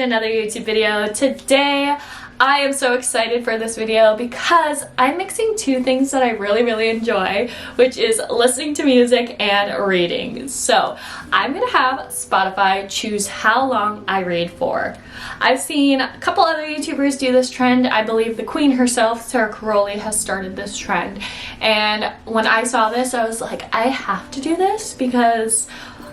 to another YouTube video. Today I am so excited for this video because I'm mixing two things that I really enjoy, which is listening to music and reading. So I'm gonna have Spotify choose how long I read for. I've seen a couple other YouTubers do this trend. I believe the queen herself, Sarah Caroli, has started this trend. And when I saw this, I was like, I have to do this because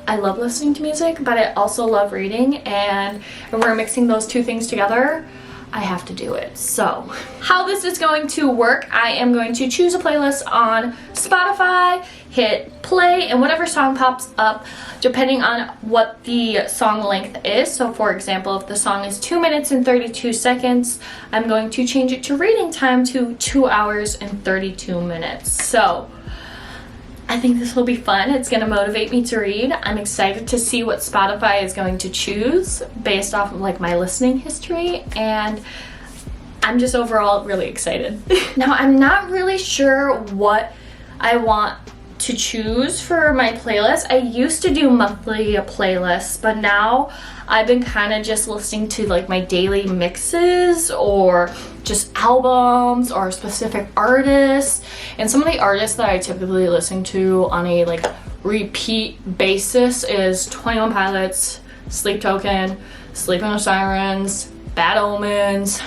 I love listening to music, but I also love reading, and when we're mixing those two things together, I have to do it. So how this is going to work, I am going to choose a playlist on Spotify, hit play, and whatever song pops up depending on what the song length is. So for example, if the song is 2 minutes and 32 seconds, I'm going to change it to reading time to 2 hours and 32 minutes. So I think this will be fun. It's going to motivate me to read. I'm excited to see what Spotify is going to choose based off of like my listening history, and I'm just overall really excited. Now, I'm not really sure what I want to choose for my playlist. I used to do monthly playlists, but now I've been kind of just listening to like my daily mixes or just albums or specific artists. And some of the artists that I typically listen to on a like repeat basis is 21 Pilots, Sleep Token, Sleeping with Sirens, Bad Omens,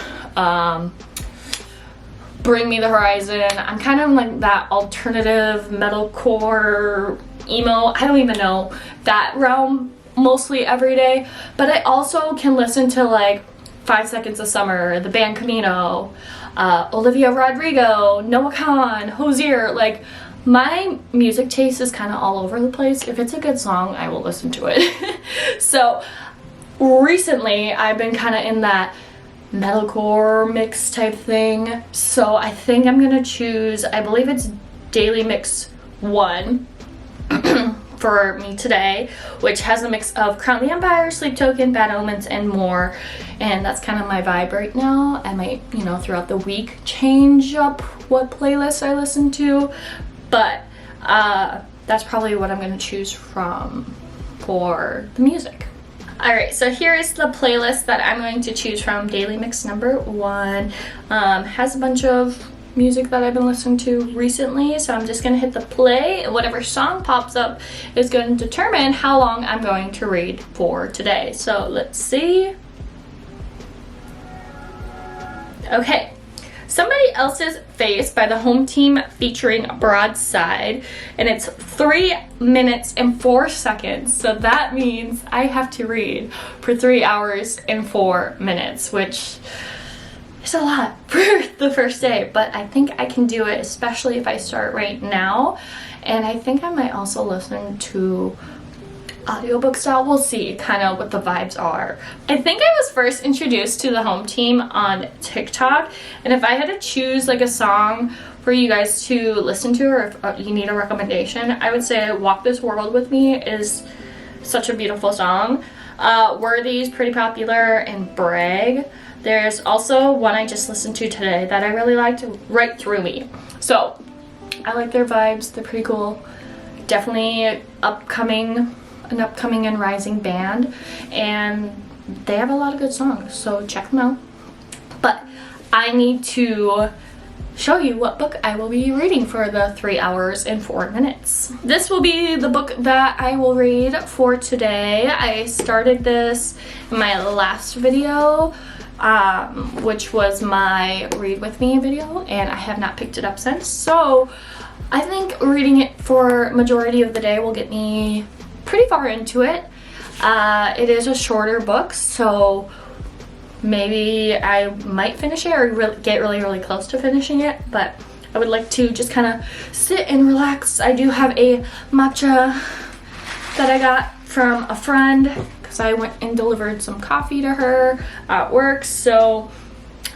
Bring Me the Horizon. I'm kind of like that alternative metalcore, emo, I don't even know, that realm mostly every day. But I also can listen to like 5 Seconds of Summer, the band Camino, Olivia Rodrigo, Noah Kahan, Hozier. Like, my music taste is kind of all over the place. If it's a good song, I will listen to it. So recently I've been kind of in that metalcore mix type thing, so I think I'm gonna choose, I believe it's Daily Mix 1 for me today, which has a mix of Crown the Empire, Sleep Token, Bad Omens, and more. And that's kind of my vibe right now. I might, you know, throughout the week change up what playlists I listen to, but that's probably what I'm gonna choose from for the music. Alright, so here is the playlist that I'm going to choose from. Daily Mix number 1 has a bunch of music that I've been listening to recently, so I'm just going to hit the play, and whatever song pops up is going to determine how long I'm going to read for today. So let's see. Okay. Somebody Else's Face by the Home Team featuring Broadside, and it's 3 minutes and 4 seconds, so that means I have to read for 3 hours and 4 minutes, which is a lot for the first day, but I think I can do it, especially if I start right now. And I think I might also listen to audiobook style. We'll see kind of what the vibes are. I think I was first introduced to the Home Team on TikTok, and if I had to choose like a song for you guys to listen to, or if you need a recommendation, I would say Walk This World With Me is such a beautiful song. Worthy's pretty popular, and Brag. There's also one I just listened to today that I really liked, Right Through Me. So I like their vibes, they're pretty cool. Definitely an upcoming and rising band, and they have a lot of good songs, so check them out. But I need to show you what book I will be reading for the 3 hours and 4 minutes. This will be the book that I will read for today. I started this in my last video, which was my Read With Me video, and I have not picked it up since. So I think reading it for majority of the day will get me pretty far into it. It is a shorter book, so maybe I might finish it or get really close to finishing it, but I would like to just kind of sit and relax. I do have a matcha that I got from a friend because I went and delivered some coffee to her at work, so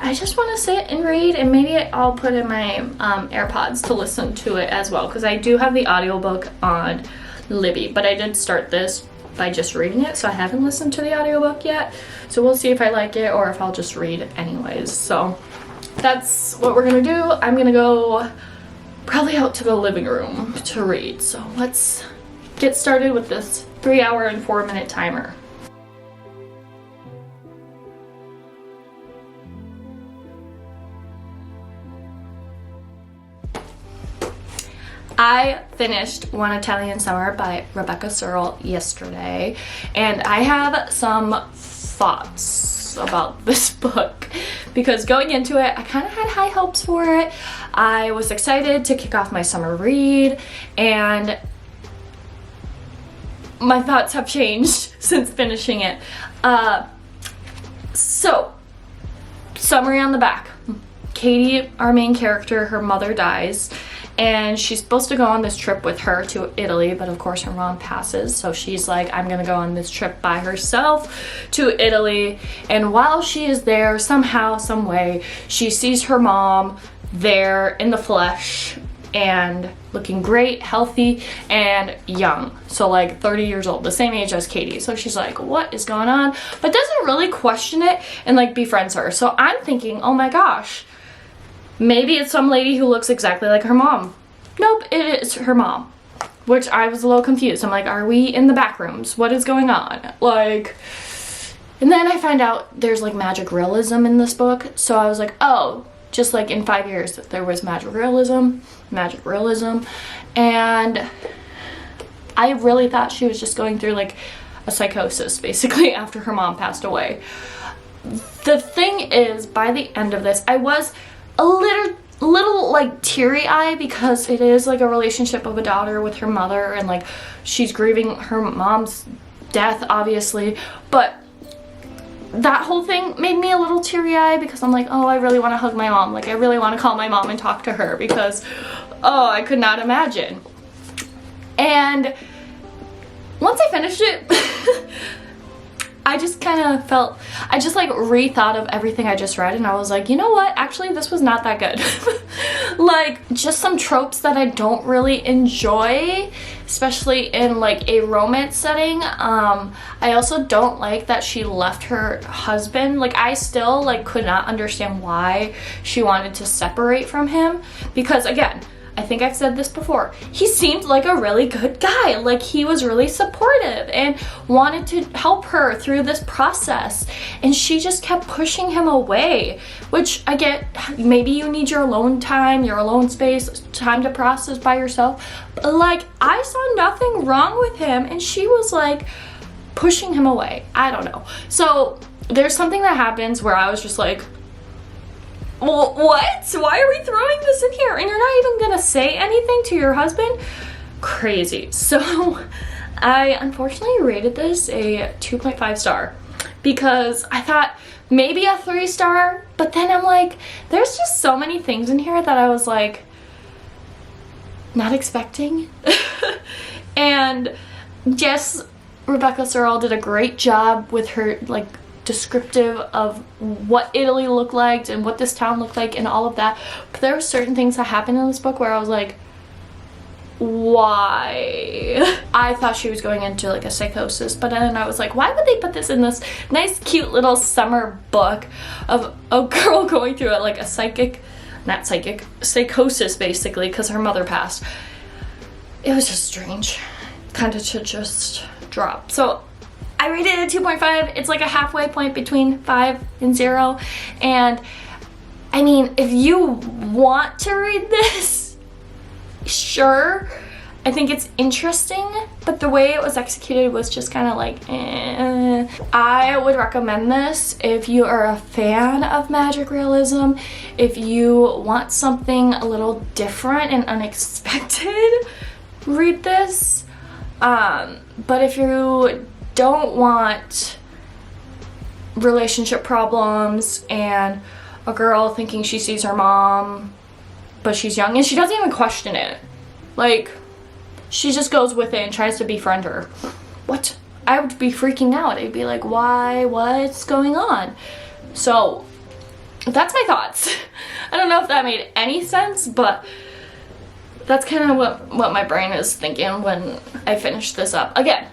I just want to sit and read, and maybe I'll put in my AirPods to listen to it as well, because I do have the audiobook on Libby, but I did start this by just reading it, so I haven't listened to the audiobook yet, so we'll see if I like it or if I'll just read it anyways. So that's what we're gonna do. I'm gonna go probably out to the living room to read, so let's get started with this 3 hour and 4 minute timer. I finished One Italian Summer by Rebecca Searle yesterday, and I have some thoughts about this book because going into it, I kind of had high hopes for it. I was excited to kick off my summer read, and my thoughts have changed since finishing it. So, summary on the back. Katie, our main character, her mother dies, and she's supposed to go on this trip with her to Italy, but of course her mom passes, so she's like, I'm gonna go on this trip by herself to Italy. And while she is there, somehow, some way, she sees her mom there in the flesh and looking great, healthy, and young. So like 30 years old, the same age as Katie. So she's like, what is going on? But doesn't really question it and like befriends her. So I'm thinking, oh my gosh, maybe it's some lady who looks exactly like her mom. Nope, it is her mom. Which I was a little confused. I'm like, are we in the back rooms? What is going on? Like, and then I find out there's like magic realism in this book. So I was like, oh, just like in 5 years there was magic realism. And I really thought she was just going through like a psychosis basically after her mom passed away. The thing is, by the end of this, I was a little like teary-eyed because it is like a relationship of a daughter with her mother, and like she's grieving her mom's death obviously, but that whole thing made me a little teary-eyed because I'm like, oh, I really want to hug my mom. Like I really want to call my mom and talk to her because, oh, I could not imagine. And once I finished it, I just kind of felt, I just like rethought of everything I just read, and I was like, you know what, actually this was not that good. Like just some tropes that I don't really enjoy, especially in like a romance setting. I also don't like that she left her husband. Like I still like could not understand why she wanted to separate from him, because again, I think I've said this before, he seemed like a really good guy. Like he was really supportive and wanted to help her through this process, and she just kept pushing him away, which I get, maybe you need your alone time, your alone space, time to process by yourself, but like I saw nothing wrong with him and she was like pushing him away. I don't know. So there's something that happens where I was just like, well, what? Why are we throwing this in here? And you're not even gonna say anything to your husband? Crazy. So I unfortunately rated this a 2.5 star because I thought maybe a 3 star, but then I'm like, there's just so many things in here that I was like not expecting. And yes, Rebecca Searle did a great job with her like descriptive of what Italy looked like and what this town looked like and all of that, but there were certain things that happened in this book where I was like, why? I thought she was going into like a psychosis, but then I was like, why would they put this in this nice cute little summer book of a girl going through it, like a psychosis basically, because her mother passed. It was just strange, kind of to just drop. So I rated it a 2.5. It's like a halfway point between 5 and 0. And I mean, if you want to read this, sure. I think it's interesting, but the way it was executed was just kind of like, eh. I would recommend this if you are a fan of magic realism, if you want something a little different and unexpected, read this. But if you don't want relationship problems and a girl thinking she sees her mom but she's young and she doesn't even question it, like she just goes with it and tries to befriend her, what? I would be freaking out. I'd be like, why? What's going on? So that's my thoughts. I don't know if that made any sense, but that's kind of what my brain is thinking when I finished this up. Again,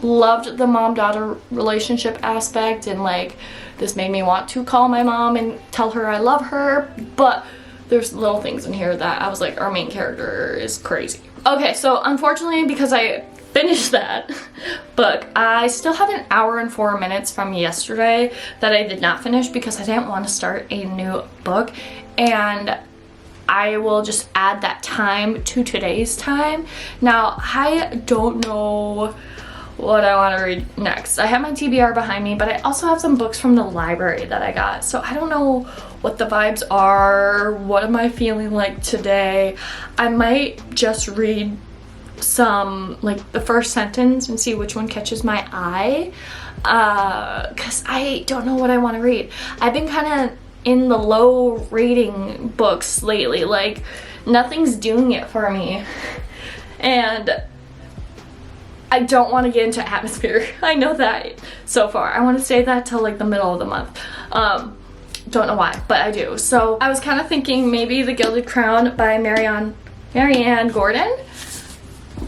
loved the mom-daughter relationship aspect, and like this made me want to call my mom and tell her I love her, but there's little things in here that I was like, our main character is crazy. Okay, so unfortunately, because I finished that book, I still have an hour and 4 minutes from yesterday that I did not finish because I didn't want to start a new book, and I will just add that time to today's time. Now, I don't know what I want to read next. I have my TBR behind me, but I also have some books from the library that I got. So I don't know what the vibes are. What am I feeling like today? I might just read some, like the first sentence and see which one catches my eye. Because I don't know what I want to read. I've been kind of in the low rating books lately. Like, nothing's doing it for me. And I don't want to get into atmosphere. I know that so far. I want to save that till like the middle of the month. Don't know why, but I do. So I was kind of thinking maybe The Gilded Crown by Marianne Gordon.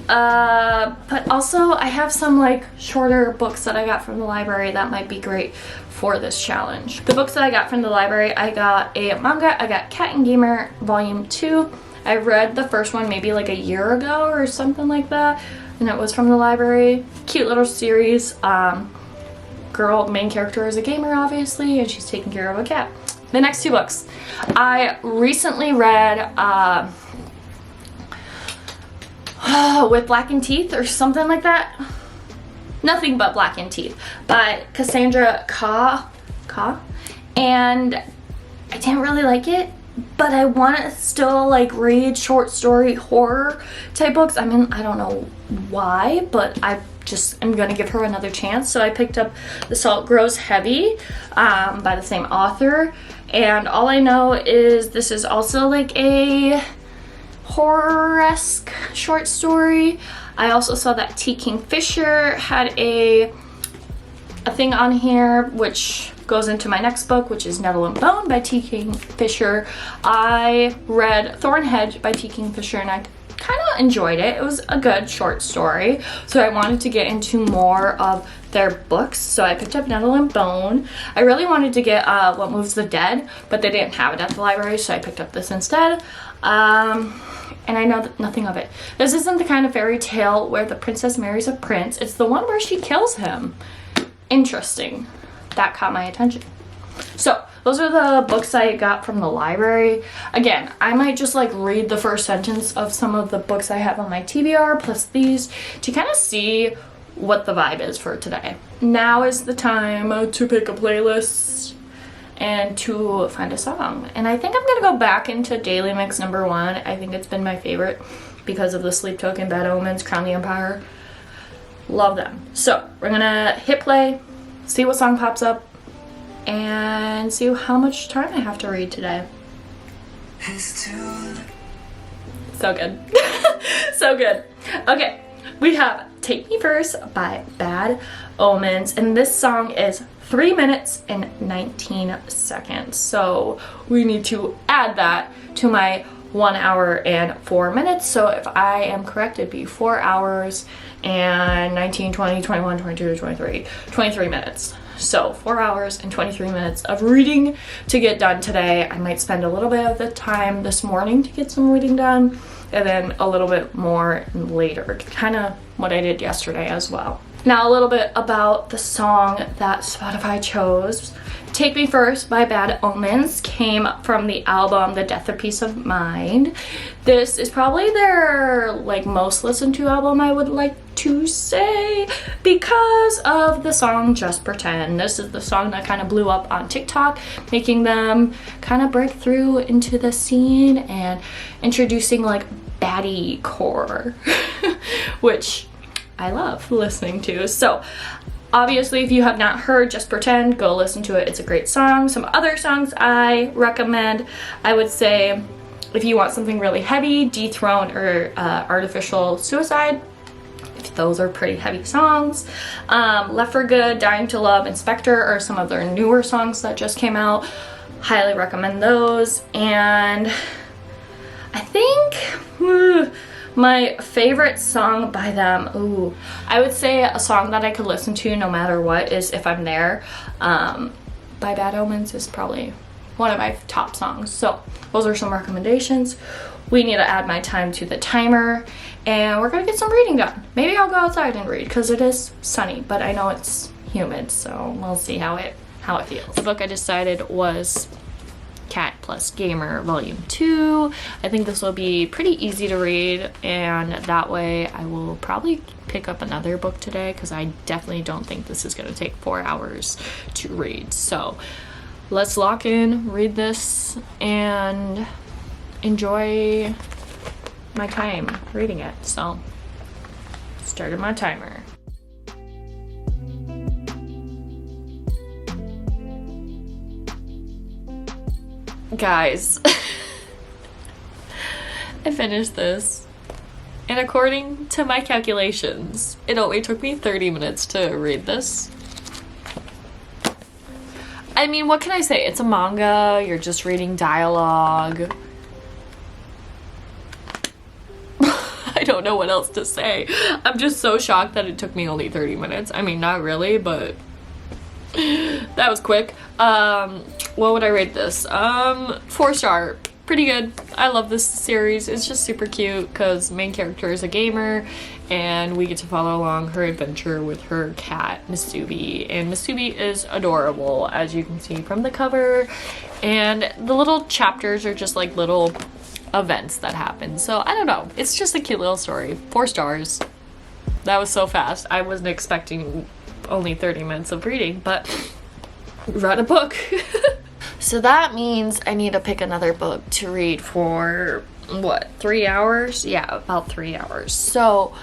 But also I have some like shorter books that I got from the library that might be great for this challenge. The books that I got from the library, I got a manga. I got Cat and Gamer Volume 2. I read the first one maybe like a year ago or something like that, and it was from the library. Cute little series. Girl, main character is a gamer obviously, and she's taking care of a cat. The next two books. I recently read With Blackened Teeth or something like that. Nothing But Blackened Teeth by Cassandra Khaw. And I didn't really like it, but I want to still like read short story horror type books. I mean, I don't know why, but I just am gonna give her another chance. So I picked up The Salt Grows Heavy by the same author, and all I know is this is also like a horror-esque short story. I also saw that T. Kingfisher had a thing on here, which goes into my next book, which is Nettle and Bone by T. Kingfisher. I read Thorn Hedge by T. Kingfisher, and I kind of enjoyed it. It was a good short story, so I wanted to get into more of their books, so I picked up Nettle and Bone. I really wanted to get What Moves the Dead, but they didn't have it at the library, so I picked up this instead. And I know nothing of it. This isn't the kind of fairy tale where the princess marries a prince. It's the one where she kills him. Interesting. That caught my attention. So those are the books I got from the library. Again, I might just like read the first sentence of some of the books I have on my TBR plus these to kind of see what the vibe is for today. Now is the time to pick a playlist and to find a song. And I think I'm gonna go back into Daily Mix #1. I think it's been my favorite because of the Sleep Token, Bad Omens, Crown the Empire. Love them. So we're gonna hit play, see what song pops up, and see how much time I have to read today. So good. So good. Okay, we have Take Me First by Bad Omens, and this song is 3 minutes and 19 seconds. So we need to add that to my 1 hour and 4 minutes. So if I am correct, it'd be 4 hours and 19, 20, 21, 22, 23, 23 minutes. So 4 hours and 23 minutes of reading to get done today. I might spend a little bit of the time this morning to get some reading done, and then a little bit more later, kind of what I did yesterday as well. Now a little bit about the song that Spotify chose. Take Me First by Bad Omens came from the album The Death of Peace of Mind. This is probably their like most listened to album, I would like to say, because of the song Just Pretend. This is the song that kind of blew up on TikTok, making them kind of break through into the scene and introducing like baddie core, which I love listening to. So obviously, if you have not heard Just Pretend, go listen to it. It's a great song. Some other songs I recommend, I would say, if you want something really heavy, Dethrone or Artificial Suicide. Those are pretty heavy songs. Left for Good, Dying to Love, and Spectre are some of their newer songs that just came out. Highly recommend those. And I think my favorite song by them, I would say a song that I could listen to no matter what is If I'm There by Bad Omens is probably one of my top songs. So those are some recommendations. We need to add my time to the timer, and we're gonna get some reading done. Maybe I'll go outside and read because it is sunny, but I know it's humid, so we'll see how it feels. The book I decided was Cat Plus Gamer Volume 2. I think this will be pretty easy to read, and that way I will probably pick up another book today because I definitely don't think this is going to take 4 hours to read. So let's lock in, read this, and enjoy my time reading it. So started my timer. Guys, I finished this, and according to my calculations, it only took me 30 minutes to read this. I mean, what can I say? It's a manga, you're just reading dialogue. I don't know what else to say. I'm just so shocked that it took me only 30 minutes. I mean, not really, but that was quick. What would I rate this? 4-star. Pretty good. I love this series. It's just super cute because main character is a gamer and we get to follow along her adventure with her cat, Misubi. And Misubi is adorable, as you can see from the cover. And the little chapters are just like little events that happen. So I don't know. It's just a cute little story. 4 stars. That was so fast. I wasn't expecting only 30 minutes of reading, but read a book. So that means I need to pick another book to read for, what, 3 hours? Yeah, about 3 hours. So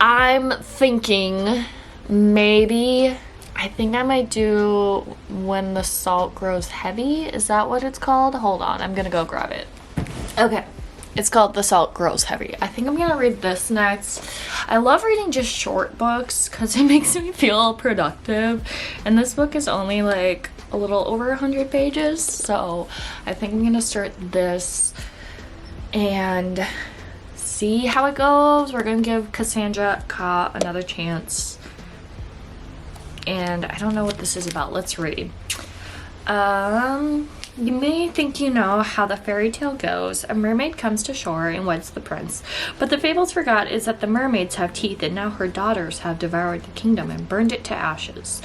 I'm thinking maybe, I think I might do When the Salt Grows Heavy. Is that what it's called? Hold on, I'm gonna go grab it. Okay. It's called The Salt Grows Heavy. I think I'm gonna read this next. I love reading just short books because it makes me feel productive. And this book is only like a little over 100 pages. So I think I'm gonna start this and see how it goes. We're gonna give Cassandra Ka another chance. And I don't know what this is about. Let's read. You may think you know how the fairy tale goes. A mermaid comes to shore and weds the prince. But the fables forgot is that the mermaids have teeth, and now her daughters have devoured the kingdom and burned it to ashes.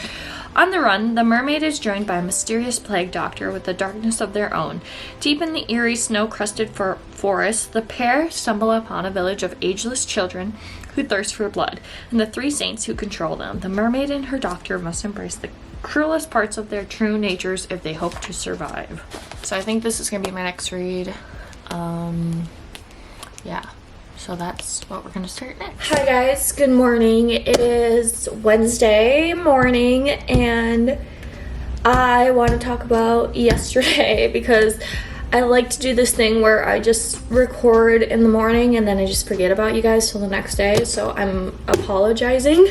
On the run, the mermaid is joined by a mysterious plague doctor with a darkness of their own. Deep in the eerie, snow-crusted forest, the pair stumble upon a village of ageless children who thirst for blood, and the 3 saints who control them. The mermaid and her doctor must embrace the cruelest parts of their true natures if they hope to survive. So I think this is gonna be my next read. Yeah, so that's what we're gonna start next. Hi guys, good morning. It is Wednesday morning and I want to talk about yesterday because I like to do this thing where I just record in the morning and then I just forget about you guys till the next day, so I'm apologizing.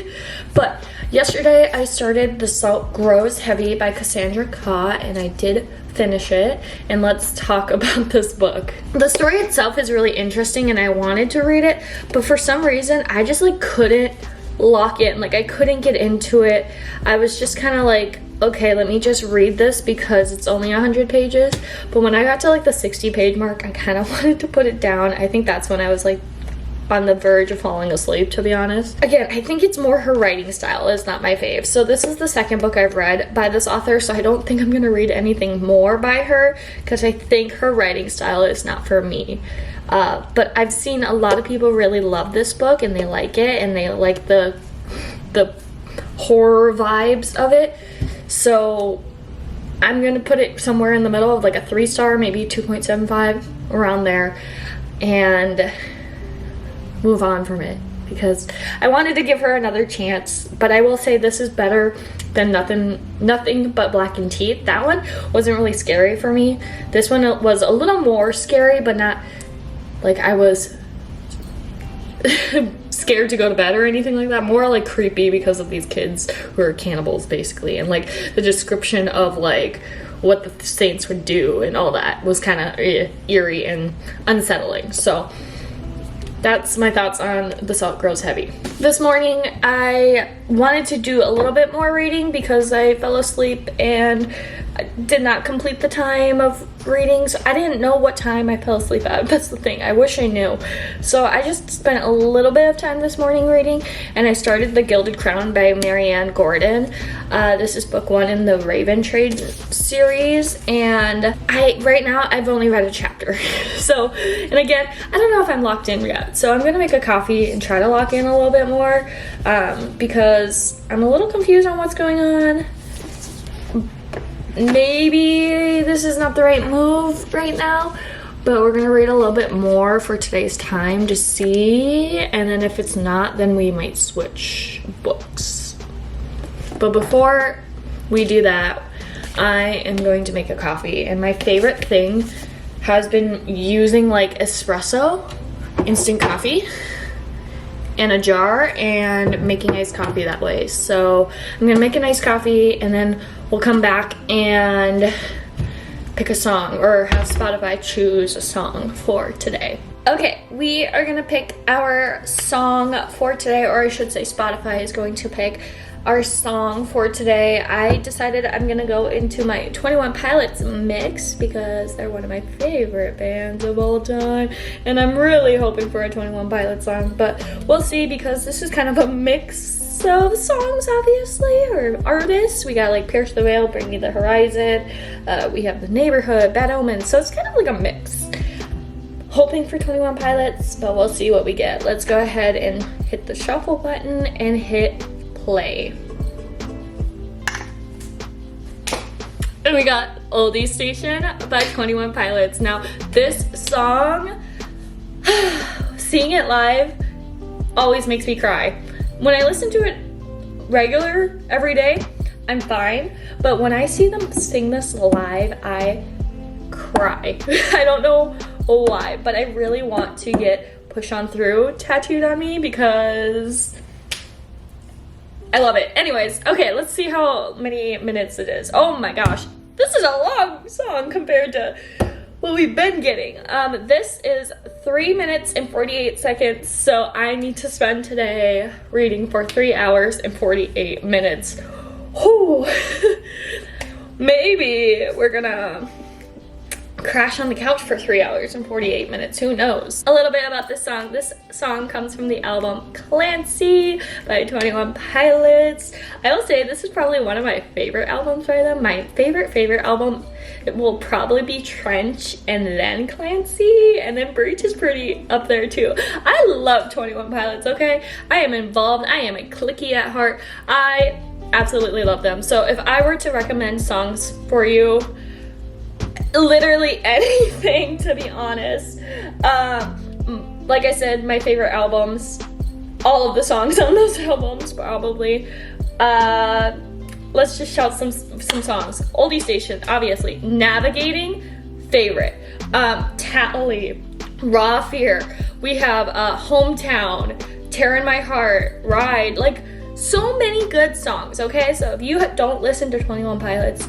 But yesterday I started The Salt Grows Heavy by Cassandra Ka and I did finish it, and let's talk about this book. The story itself is really interesting and I wanted to read it, but for some reason I just like couldn't lock in. Like I couldn't get into it. I was just kind of like, okay, let me just read this because it's only 100 pages. But when I got to like the 60-page mark, I kind of wanted to put it down. I think that's when I was like on the verge of falling asleep, to be honest. Again, I think it's more her writing style is not my fave. So this is the second book I've read by this author, so I don't think I'm gonna read anything more by her because I think her writing style is not for me. But I've seen a lot of people really love this book and they like it and they like the horror vibes of it. So I'm gonna put it somewhere in the middle of like a 3-star, maybe 2.75, around there, and move on from it because I wanted to give her another chance. But I will say this is better than Nothing But Blackened Teeth. That one wasn't really scary for me. This one was a little more scary, but not like I was scared to go to bed or anything like that. More like creepy because of these kids who are cannibals basically, and like the description of like what the saints would do and all that was kind of eerie and unsettling. So that's my thoughts on The Salt Grows Heavy. This morning I wanted to do a little bit more reading because I fell asleep and did not complete the time of reading, so I didn't know what time I fell asleep at. That's the thing, I wish I knew. So I just spent a little bit of time this morning reading, and I started The Gilded Crown by Marianne Gordon. This is book 1 in the Raven Trade series, and right now I've only read a chapter. So, and again, I don't know if I'm locked in yet, so I'm gonna make a coffee and try to lock in a little bit more, because I'm a little confused on what's going on. Maybe this is not the right move right now, but we're gonna read a little bit more for today's time to see, and then if it's not, then we might switch books. But before we do that, I am going to make a coffee, and my favorite thing has been using like espresso, instant coffee, in a jar and making iced coffee that way. So I'm gonna make an iced coffee, and then we'll come back and pick a song, or have Spotify choose a song for today. Okay, we are gonna pick our song for today, or I should say Spotify is going to pick our song for today. I decided I'm gonna go into my 21 Pilots mix because they're one of my favorite bands of all time, and I'm really hoping for a 21 Pilots song, but we'll see, because this is kind of a mix of songs, obviously, or artists. We got like Pierce the Veil, Bring Me the Horizon, we have The Neighborhood, Bad Omens, so it's kind of like a mix. Hoping for 21 Pilots, but we'll see what we get. Let's go ahead and hit the shuffle button and hit play. And we got Oldie Station by 21 Pilots. Now, this song, seeing it live always makes me cry. When I listen to it regular every day, I'm fine, but when I see them sing this live, I cry. I don't know why, but I really want to get Push On Through tattooed on me because I love it. Anyways, okay, let's see how many minutes it is. Oh my gosh, this is a long song compared to what we've been getting. This is 3 minutes and 48 seconds, so I need to spend today reading for 3 hours and 48 minutes. Whew. Maybe we're gonna crash on the couch for 3 hours and 48 minutes, who knows. A little bit about this song. This song comes from the album Clancy by 21 Pilots. I will say this is probably one of my favorite albums by them. My favorite album, it will probably be Trench and then Clancy, and then Breach is pretty up there too. I love 21 Pilots, okay? I am involved, I am a cliquey at heart. I absolutely love them. So if I were to recommend songs for you, literally anything, to be honest. Like I said, my favorite albums, all of the songs on those albums probably. Let's just shout some songs. Oldie Station, obviously. Navigating, favorite. Tally, Raw Fear. We have Hometown, Tear in My Heart, Ride. Like, so many good songs, okay? So if you don't listen to 21 Pilots,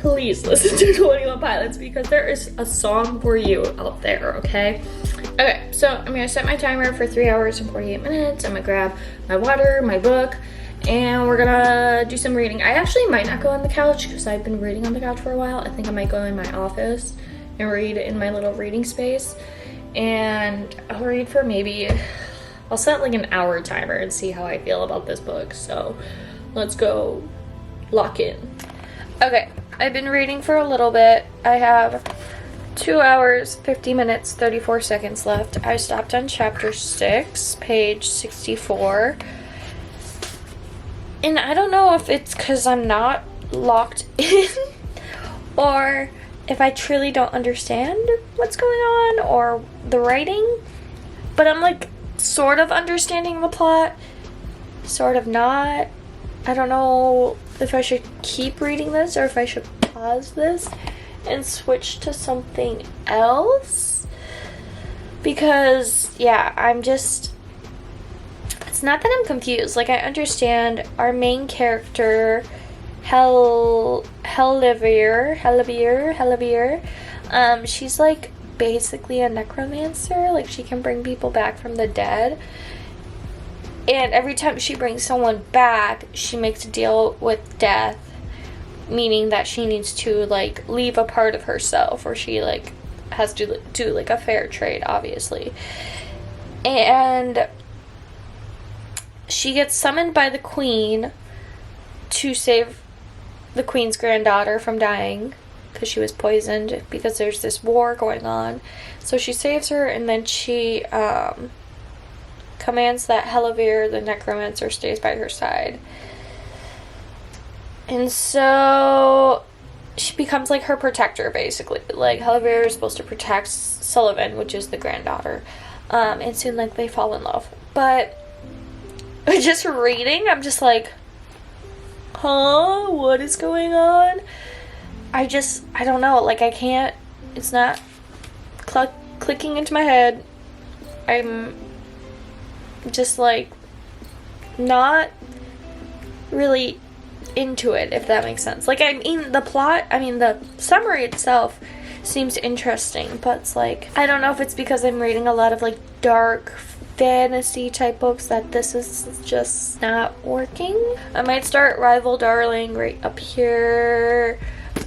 please listen to 21 Pilots, because there is a song for you out there, okay? Okay, so I'm gonna set my timer for 3 hours and 48 minutes. I'm gonna grab my water, my book, and we're gonna do some reading. I actually might not go on the couch because I've been reading on the couch for a while. I think I might go in my office and read in my little reading space. And I'll read for maybe, I'll set like an hour timer and see how I feel about this book. So let's go lock in. Okay, I've been reading for a little bit. I have 2 hours, 50 minutes, 34 seconds left. I stopped on chapter 6, page 64. And I don't know if it's because I'm not locked in or if I truly don't understand what's going on or the writing. But I'm like sort of understanding the plot, sort of not. I don't know if I should keep reading this or if I should pause this and switch to something else. Because, yeah, I'm just... It's not that I'm confused. Like, I understand our main character, Hellivier, she's like basically a necromancer. Like, she can bring people back from the dead. And every time she brings someone back, she makes a deal with death meaning that she needs to like leave a part of herself, or she like has to do like a fair trade, obviously. And she gets summoned by the queen to save the queen's granddaughter from dying because she was poisoned, because there's this war going on. So she saves her, and then she commands that Helivir, the necromancer, stays by her side. And so she becomes like her protector, basically. Like, Helivir is supposed to protect Sullivan, which is the granddaughter. And soon, like, they fall in love. But just reading, I'm just like, huh? What is going on? I don't know. Like, I can't, it's not clicking into my head. I'm just, like, not really into it, if that makes sense. Like, I mean, the summary itself seems interesting, but it's like, I don't know if it's because I'm reading a lot of, like, dark fantasy type books that this is just not working. I might start Rival Darling right up here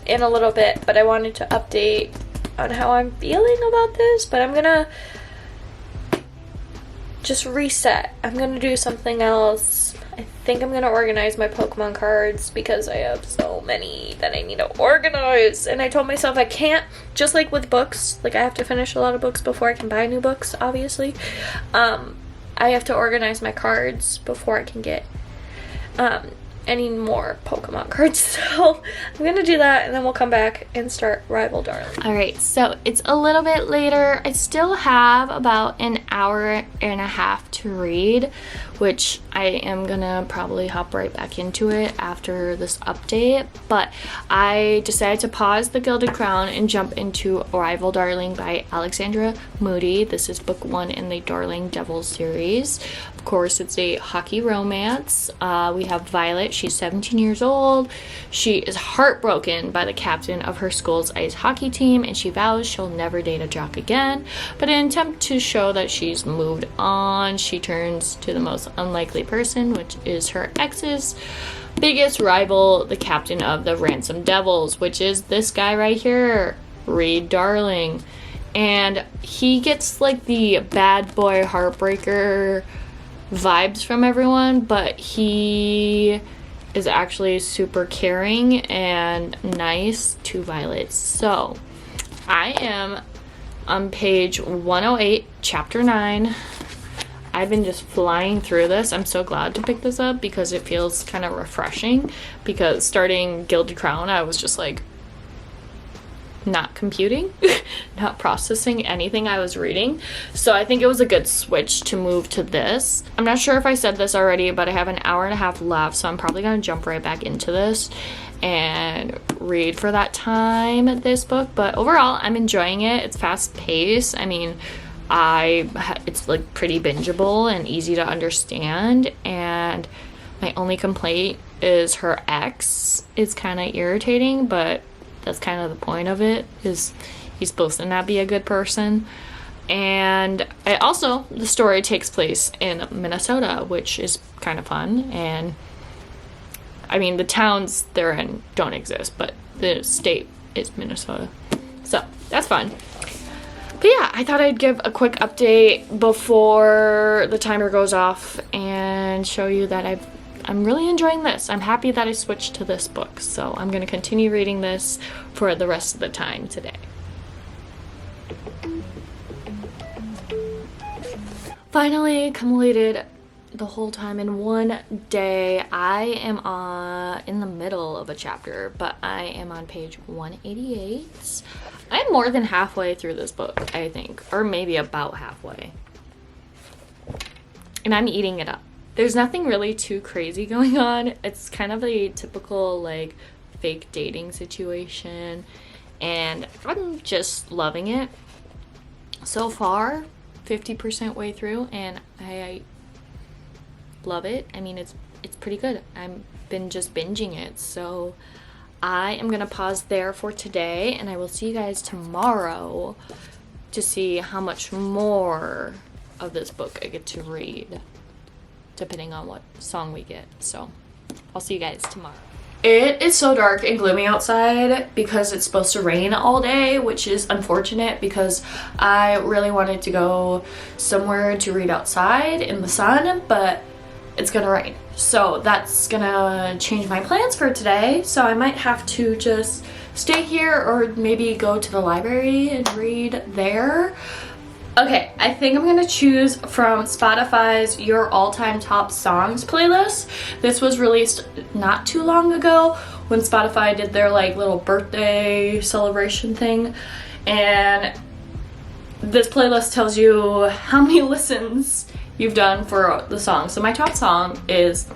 in a little bit, but I wanted to update on how I'm feeling about this. But I'm gonna just reset. I'm gonna do something else. I think I'm gonna organize my Pokemon cards because I have so many that I need to organize. And I told myself I can't, just like with books, like I have to finish a lot of books before I can buy new books, obviously. I have to organize my cards before I can get any more Pokemon cards. So I'm gonna do that, and then we'll come back and start Rival Darling. Alright, so it's a little bit later. I still have about an hour and a half to read, which I am gonna probably hop right back into it after this update. But I decided to pause The Gilded Crown and jump into Rival Darling by Alexandra Moody. This is book 1 in the Darling Devils series. Of course, it's a hockey romance. We have Violet. She's 17 years old. She is heartbroken by the captain of her school's ice hockey team, and she vows she'll never date a jock again. But in an attempt to show that she's moved on, she turns to the most unlikely person, which is her ex's biggest rival, the captain of the Ransom Devils, which is this guy right here, Reed Darling. And he gets like the bad boy heartbreaker vibes from everyone, but he is actually super caring and nice to Violet. So I am on page 108, chapter 9. I've been just flying through this. I'm so glad to pick this up because it feels kind of refreshing, because starting Gilded Crown, I was just like not computing, not processing anything I was reading. So I think it was a good switch to move to this. I'm not sure if I said this already, but I have an hour and a half left, so I'm probably going to jump right back into this and read for that time this book. But overall, I'm enjoying it. It's fast paced. I mean, it's like pretty bingeable and easy to understand, and my only complaint is her ex is kind of irritating, but that's kind of the point of it, is he's supposed to not be a good person. And the story takes place in Minnesota, which is kind of fun. And I mean, the towns they're in don't exist, but the state is Minnesota, so that's fun. But yeah, I thought I'd give a quick update before the timer goes off and show you that I'm really enjoying this. I'm happy that I switched to this book, so I'm going to continue reading this for the rest of the time today. Finally completed the whole time in one day. I am in the middle of a chapter, but I am on page 188. I'm more than halfway through this book, I think, or maybe about halfway. And I'm eating it up. There's nothing really too crazy going on. It's kind of a typical like fake dating situation, and I'm just loving it so far. 50% way through, and I love it. I mean, it's pretty good. I've been just binging it, so I am gonna pause there for today, and I will see you guys tomorrow to see how much more of this book I get to read, depending on what song we get. So I'll see you guys tomorrow. It is so dark and gloomy outside because it's supposed to rain all day, which is unfortunate because I really wanted to go somewhere to read outside in the sun, but it's gonna rain. So that's gonna change my plans for today. So I might have to just stay here or maybe go to the library and read there. Okay, I think I'm gonna choose from Spotify's Your All-Time Top Songs playlist. This was released not too long ago when Spotify did their like little birthday celebration thing. And this playlist tells you how many listens you've done for the song. So my top song is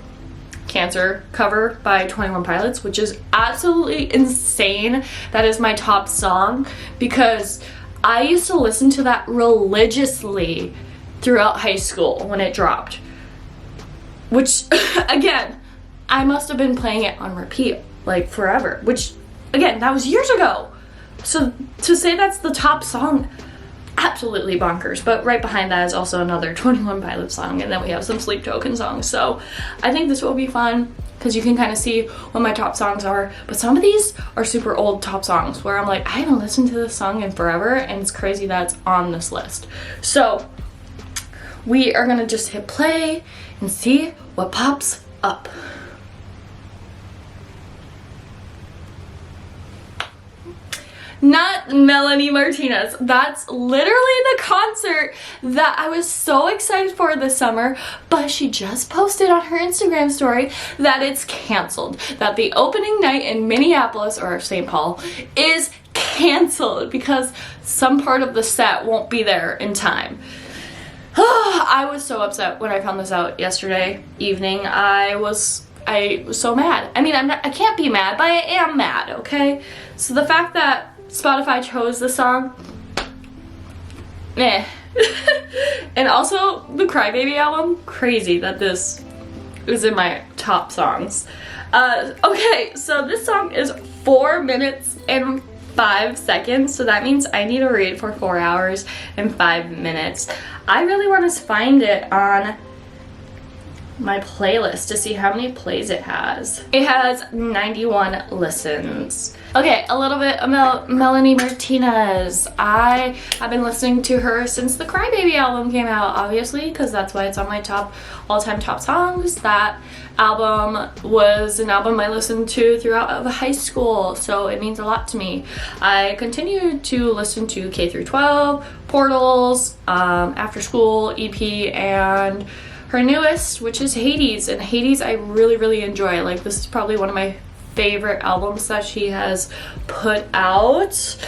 Cancer cover by 21 Pilots, which is absolutely insane. That is my top song because I used to listen to that religiously throughout high school when it dropped. Which, again, I must have been playing it on repeat, like forever. Which, again, that was years ago. So to say that's the top song, absolutely bonkers. But right behind that is also another 21 Pilots song, and then we have some Sleep Token songs. So I think this will be fun because you can kind of see what my top songs are. But some of these are super old top songs where I'm like, I haven't listened to this song in forever, and it's crazy that it's on this list. So we are gonna just hit play and see what pops up. Not Melanie Martinez. That's literally the concert that I was so excited for this summer, but she just posted on her Instagram story that it's canceled. That the opening night in Minneapolis, or St. Paul, is canceled because some part of the set won't be there in time. I was so upset when I found this out yesterday evening. I was so mad. I mean, I can't be mad, but I am mad, okay? So the fact that Spotify chose the song, meh. And also the Crybaby album, crazy that this is in my top songs. Okay, so this song is 4 minutes and 5 seconds, so that means I need to read for 4 hours and 5 minutes. I really want to find it on my playlist to see how many plays it has. It has 91 listens. Okay, a little bit about Melanie Martinez. I have been listening to her since the Crybaby album came out, obviously, because that's why it's on my all-time top songs. That album was an album I listened to throughout high school, so it means a lot to me. I continue to listen to K through 12, Portals, After School, EP, and her newest, which is Hades. And Hades I really enjoy. Like, this is probably one of my favorite albums that she has put out.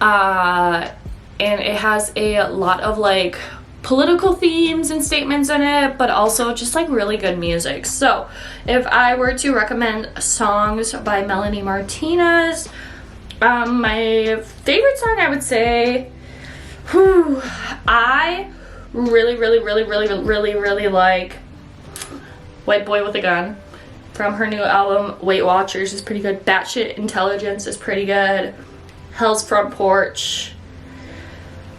And it has a lot of like political themes and statements in it, but also just like really good music. So if I were to recommend songs by Melanie Martinez, my favorite song, I would say, I really like White Boy with a Gun from her new album. Weight Watchers is pretty good. Batshit Intelligence is pretty good. Hell's Front Porch.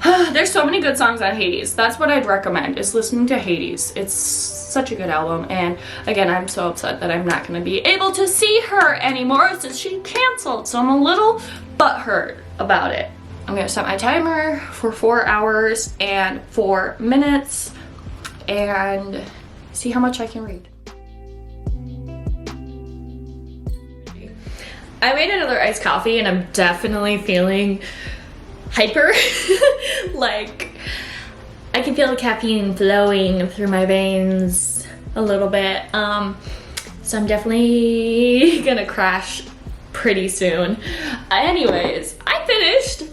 There's so many good songs on Hades. That's what I'd recommend, is listening to Hades. It's such a good album, and again, I'm so upset that I'm not going to be able to see her anymore since she canceled, so I'm a little butthurt about it. I'm gonna set my timer for 4 hours and 4 minutes and see how much I can read. I made another iced coffee and I'm definitely feeling hyper. Like, I can feel the caffeine flowing through my veins a little bit. So I'm definitely gonna crash pretty soon. Anyways, I finished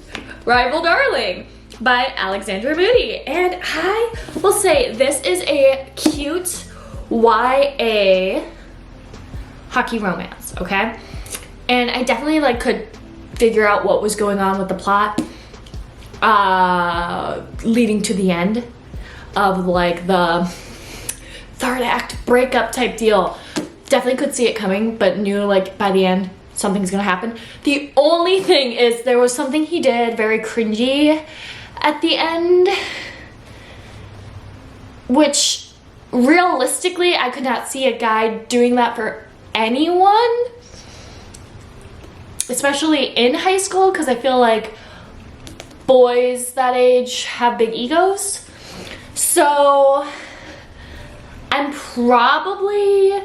Rival Darling by Alexandra Moody, and I will say this is a cute YA hockey romance, okay? And I definitely like could figure out what was going on with the plot leading to the end of like the third act breakup type deal. Definitely could see it coming, but knew like by the end something's gonna happen. The only thing is there was something he did very cringy at the end, which realistically I could not see a guy doing that for anyone. especially in high school, because I feel like boys that age have big egos. So I'm probably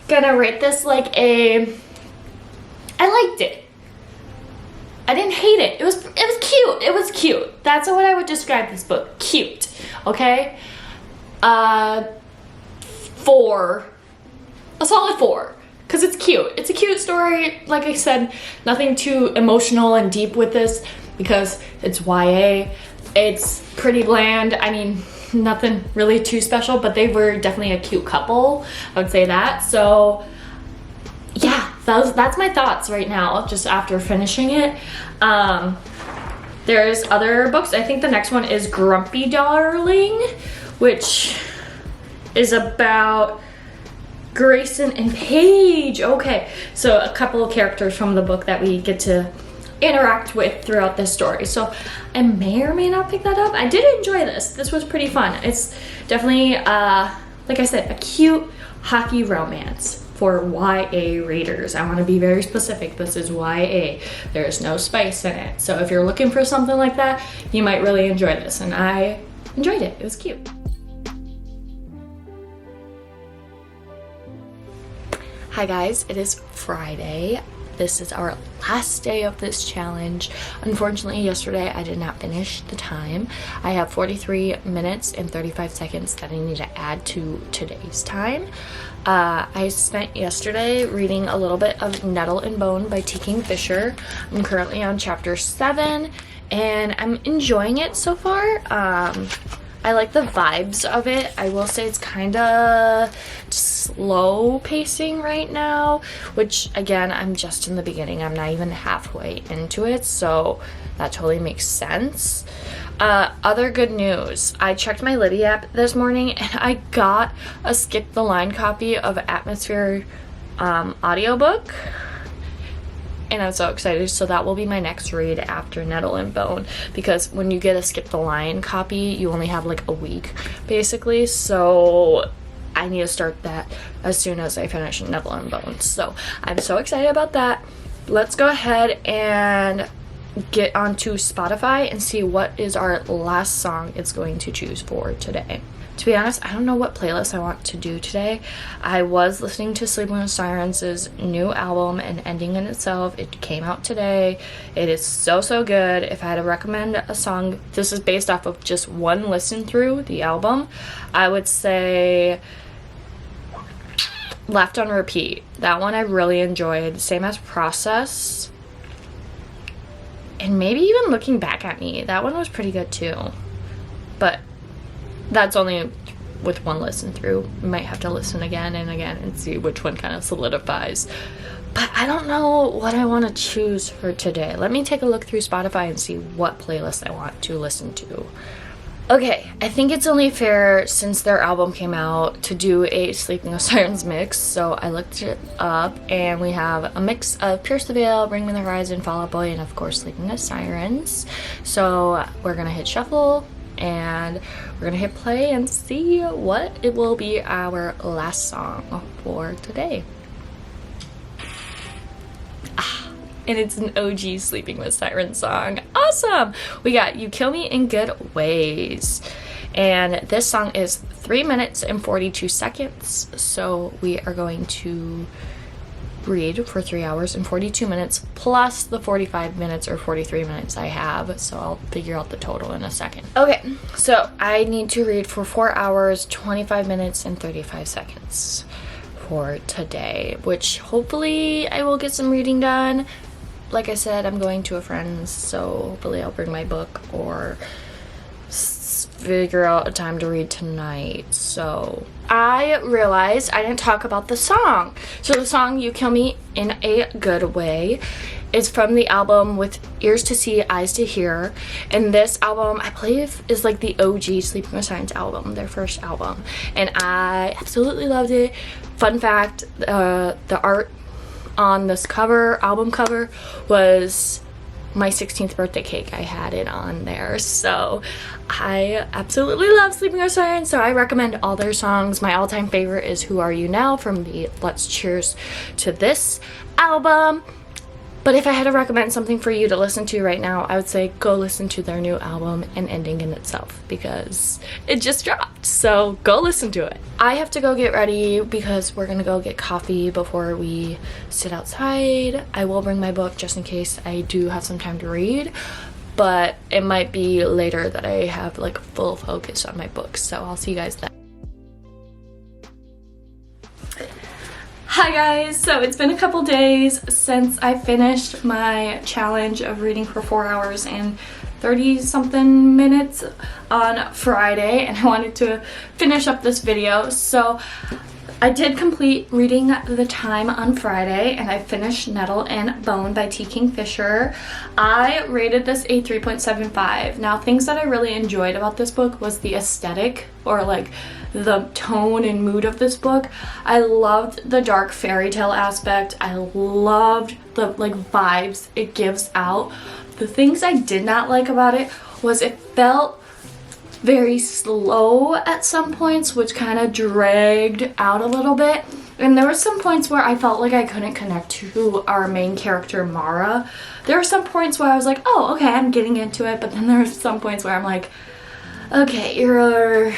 gonna rate this like I liked it. I didn't hate it. It was cute. It was cute. That's what I would describe this book. Cute. Okay? 4. A solid 4. Because it's cute. It's a cute story. Like I said, nothing too emotional and deep with this because it's YA. It's pretty bland. I mean, nothing really too special, but they were definitely a cute couple. I would say that. So yeah, that's my thoughts right now, just after finishing it. There's other books. I think the next one is Grumpy Darling, which is about Grayson and Paige. Okay, so a couple of characters from the book that we get to interact with throughout this story. So I may or may not pick that up. I did enjoy this. This was pretty fun. It's definitely, like I said, a cute hockey romance for YA readers. I want to be very specific. This is YA. There's no spice in it. So if you're looking for something like that, you might really enjoy this. And I enjoyed it. It was cute. Hi guys, it is Friday. This is our last day of this challenge. Unfortunately, yesterday I did not finish the time. I have 43 minutes and 35 seconds that I need to add to today's time. I spent yesterday reading a little bit of Nettle and Bone by T. King Fisher. I'm currently on chapter 7 and I'm enjoying it so far. I like the vibes of it. I will say it's kind of slow pacing right now, which again, I'm just in the beginning. I'm not even halfway into it, so that totally makes sense. Other good news. I checked my Libby app this morning and I got a skip the line copy of Atmosphere audiobook. And I'm so excited. So that will be my next read after Nettle and Bone, because when you get a skip the line copy, you only have like a week basically. So I need to start that as soon as I finish Nettle and Bone. So I'm so excited about that. Let's go ahead and get onto Spotify and see what is our last song it's going to choose for today. To be honest, I don't know what playlist I want to do today. I was listening to Sleeping with Sirens' new album, and Ending in Itself. It came out today. It is so good. If I had to recommend a song, this is based off of just one listen through the album, I would say Left on Repeat. That one I really enjoyed. Same as Process. And maybe even Looking Back at Me. That one was pretty good too. But that's only with one listen through. You might have to listen again and again and see which one kind of solidifies. But I don't know what I want to choose for today. Let me take a look through Spotify and see what playlist I want to listen to. Okay, I think it's only fair, since their album came out, to do a Sleeping with Sirens mix. So I looked it up and we have a mix of Pierce the Veil, Bring Me the Horizon, Fall Out Boy, and of course Sleeping with Sirens. So we're gonna hit shuffle and we're gonna hit play and see what it will be our last song for today. And it's an OG Sleeping with Sirens song. Awesome! We got You Kill Me in Good Ways. And this song is 3 minutes and 42 seconds. So we are going to read for 3 hours and 42 minutes plus the 45 minutes or 43 minutes I have. So I'll figure out the total in a second. Okay, so I need to read for 4 hours, 25 minutes, and 35 seconds for today, which hopefully I will get some reading done. Like I said, I'm going to a friend's, so hopefully I'll bring my book or figure out a time to read tonight. So I realized I didn't talk about the song. So the song You Kill Me in a Good Way is from the album With Ears to See, Eyes to Hear. And this album, I believe, is like the OG Sleeping with Sirens album, their first album. And I absolutely loved it. Fun fact, the art on this cover, album cover, was my 16th birthday cake. I had it on there. So I absolutely love Sleeping with Sirens, so I recommend all their songs. My all-time favorite is Who Are You Now from the Let's Cheers to This album. But if I had to recommend something for you to listen to right now, I would say go listen to their new album, An Ending in Itself, because it just dropped. So go listen to it. I have to go get ready because we're gonna go get coffee before we sit outside. I will bring my book just in case I do have some time to read, but it might be later that I have like full focus on my books. So I'll see you guys then. Hi guys, so it's been a couple days since I finished my challenge of reading for 4 hours and 30 something minutes on Friday, and I wanted to finish up this video. So I did complete reading the time on Friday, and I finished Nettle and Bone by T. Kingfisher. I rated this a 3.75. Now, things that I really enjoyed about this book was the aesthetic, or like the tone and mood of this book. I loved the dark fairy tale aspect. I loved the like vibes it gives out. The things I did not like about it was it felt very slow at some points, which kind of dragged out a little bit. And there were some points where I felt like I couldn't connect to our main character, Mara. There were some points where I was like, oh, okay, I'm getting into it. But then there were some points where I'm like, okay, you're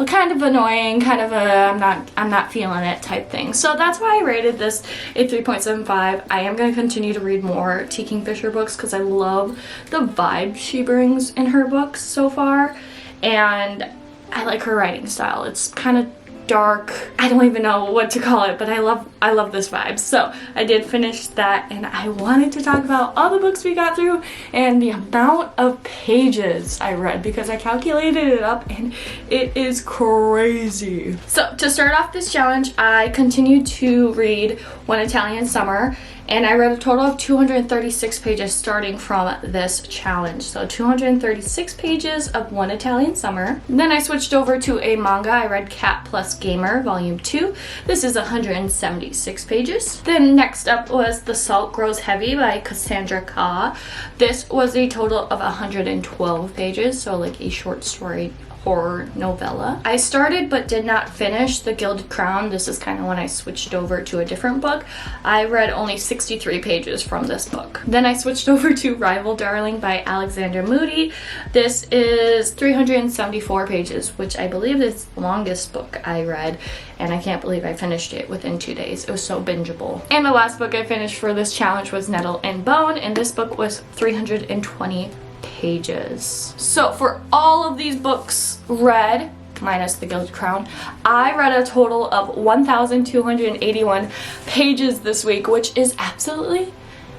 kind of annoying, kind of I'm not feeling it type thing. So that's why I rated this a 3.75. I am going to continue to read more T. Kingfisher books because I love the vibe she brings in her books so far, and I like her writing style. It's kind of dark. I don't even know what to call it, but I love this vibe. So I did finish that, and I wanted to talk about all the books we got through and the amount of pages I read, because I calculated it up and it is crazy. So to start off this challenge, I continued to read One Italian Summer, and I read a total of 236 pages starting from this challenge. So 236 pages of One Italian Summer. Then I switched over to a manga. I read Cat Plus Gamer Volume 2. This is 176 pages. Then next up was The Salt Grows Heavy by Cassandra Kah. This was a total of 112 pages, so like a short story horror novella. I started but did not finish The Gilded Crown. This is kind of when I switched over to a different book. I read only 63 pages from this book. Then I switched over to Rival Darling by Alexander Moody. This is 374 pages, which I believe is the longest book I read, and I can't believe I finished it within 2 days. It was so bingeable. And the last book I finished for this challenge was Nettle and Bone, and this book was 320 pages. So for all of these books read, minus The Gilded Crown, I read a total of 1,281 pages this week, which is absolutely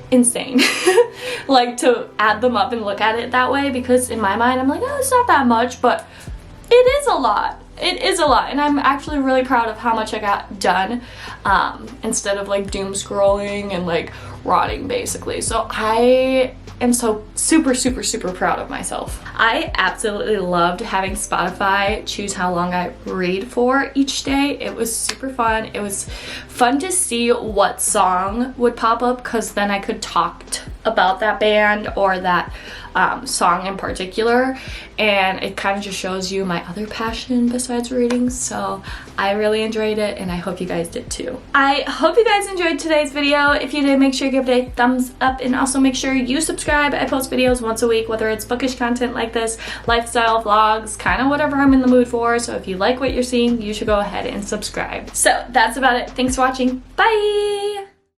insane. Like, to add them up and look at it that way, because in my mind I'm like, oh, it's not that much, but it is a lot. It is a lot, and I'm actually really proud of how much I got done, instead of like doom scrolling and like rotting basically. So I am so super proud of myself. I absolutely loved having Spotify choose how long I read for each day. It was super fun. It was fun to see what song would pop up, because then I could talk about that band or that song in particular, and it kind of just shows you my other passion besides reading. So I really enjoyed it, and I hope you guys did too. I hope you guys enjoyed today's video. If you did, make sure you give it a thumbs up, and also make sure you subscribe. I post videos once a week, whether it's bookish content like this, lifestyle vlogs, kind of whatever I'm in the mood for. So if you like what you're seeing, you should go ahead and subscribe. So that's about it. Thanks for watching. Bye!